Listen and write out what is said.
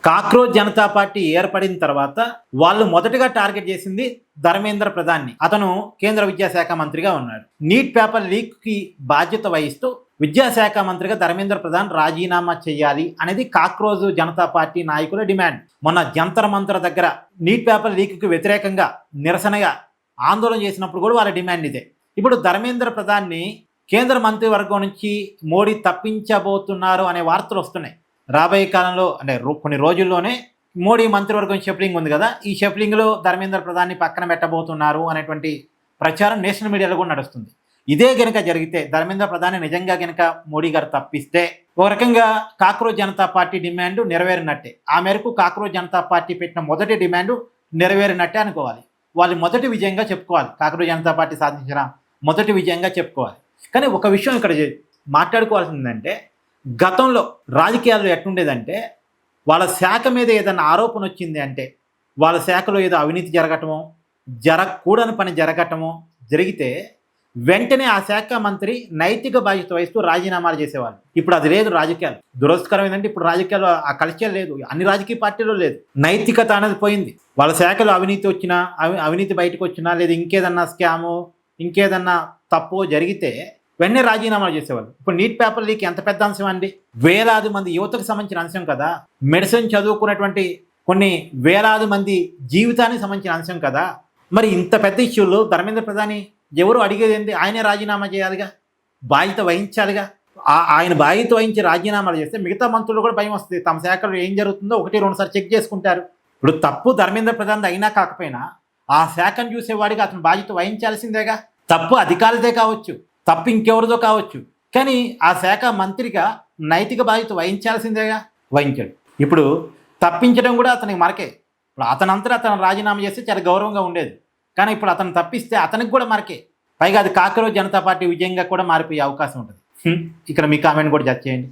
Cockroach Janata party ఏర్పడిన తర్వాత వాళ్ళు మొదటగా టార్గెట్ చేసింది ధర్మేంద్ర ప్రధాన్ని. అతను కేంద్ర విద్యాశాఖ మంత్రిగా ఉన్నాడు. నీట్ పేపర్ లీక్ కి బాధ్యత వహిస్తూ విద్యాశాఖ మంత్రిగా ధర్మేంద్ర ప్రధాన్ రాజీనామా చేయాలి అనేది కాక్రోచ్ జనతా పార్టీ నాయకుల డిమాండ్. మొన్న జంతర్ మంతర్ దగ్గర నీట్ పేపర్ లీక్ కి వ్యతిరేకంగా నిరసనగా ఆందోళన చేసినప్పుడు కూడా వాళ్ళ డిమాండ్ ఇదే. ఇప్పుడు ధర్మేంద్ర ప్రధాన్ని కేంద్ర మంత్రివర్గం నుంచి మోడీ తప్పించబోతున్నారు అనే వార్తలు వస్తున్నాయి. రాబోయే కాలంలో అంటే కొన్ని రోజుల్లోనే మోడీ మంత్రివర్గం షఫ్లింగ్ ఉంది కదా, ఈ షఫ్లింగ్లో ధర్మేంద్ర ప్రధాన్ని పక్కన పెట్టబోతున్నారు అనేటువంటి ప్రచారం నేషనల్ మీడియాలో కూడా నడుస్తుంది. ఇదే గనుక జరిగితే, ధర్మేంద్ర ప్రధాని నిజంగా గనుక మోడీ గారు తప్పిస్తే ఒక రకంగా కాక్రోచ్ జనతా పార్టీ డిమాండ్ నెరవేరినట్టే. ఆ మేరకు కాక్రోచ్ జనతా పార్టీ పెట్టిన మొదటి డిమాండ్ నెరవేరినట్టే అనుకోవాలి. వాళ్ళు మొదటి విజయంగా చెప్పుకోవాలి. కాక్రోచ్ జనతా పార్టీ సాధించిన మొదటి విజయంగా చెప్పుకోవాలి. కానీ ఒక విషయం ఇక్కడ మాట్లాడుకోవాల్సిందంటే, గతంలో రాజకీయాల్లో ఎట్లుండేదంటే, వాళ్ళ శాఖ మీద ఏదైనా ఆరోపణ వచ్చింది అంటే, వాళ్ళ శాఖలో ఏదో అవినీతి జరగటమో, జరగకూడని పని జరగటమో జరిగితే వెంటనే ఆ శాఖ మంత్రి నైతిక బాధ్యత వహిస్తూ రాజీనామాలు చేసేవాళ్ళు. ఇప్పుడు అది లేదు రాజకీయాలు. దురదృష్టకరం ఏంటంటే ఇప్పుడు రాజకీయాల్లో ఆ కల్చర్ లేదు, అన్ని రాజకీయ పార్టీలో లేదు. నైతికత అనేది పోయింది. వాళ్ళ శాఖలో అవినీతి వచ్చినా, అవినీతి బయటకు వచ్చినా, లేదా ఇంకేదన్నా స్కాము, ఇంకేదన్నా తప్పు జరిగితే వెంటనే రాజీనామాలు చేసేవాళ్ళు. ఇప్పుడు నీట్ పేపర్ లీక్ ఎంత పెద్ద అంశం అండి. వేలాది మంది యువతకు సంబంధించిన అంశం కదా. మెడిసిన్ చదువుకున్నటువంటి కొన్ని వేలాది మంది జీవితానికి సంబంధించిన అంశం కదా. మరి ఇంత పెద్ద ఇష్యూలో ధర్మేంద్ర ప్రధాని ఎవరు అడిగేది ఏంటి? ఆయనే రాజీనామా చేయాలిగా, బాధ్యత వహించాలిగా. ఆయన బాధ్యత వహించి రాజీనామాలు చేస్తే మిగతా మంత్రులు కూడా భయం వస్తుంది. తమ శాఖలో ఏం జరుగుతుందో 1-2 సార్లు చెక్ చేసుకుంటారు. ఇప్పుడు తప్పు ధర్మేంద్ర ప్రధాన్ అయినా కాకపోయినా ఆ శాఖను చూసేవాడిగా అతను బాధ్యత వహించాల్సిందేగా. తప్పు అధికారులదే కావచ్చు, తప్పు ఇంకెవరిదో కావచ్చు, కానీ ఆ శాఖ మంత్రిగా నైతిక బాధ్యత వహించాల్సిందేగా. వహించాడు. ఇప్పుడు తప్పించడం కూడా అతనికి మరకే. ఇప్పుడు అతనంతా అతను రాజీనామా చేస్తే చాలా గౌరవంగా ఉండేది. కానీ ఇప్పుడు అతను తప్పిస్తే అతనికి కూడా మరకే. పైగా అది కాక్రోచ్ జనతా పార్టీ విజయంగా కూడా మారిపోయే అవకాశం ఉంటుంది. ఇక్కడ మీ కామెంట్ కూడా జడ్జ్ చేయండి.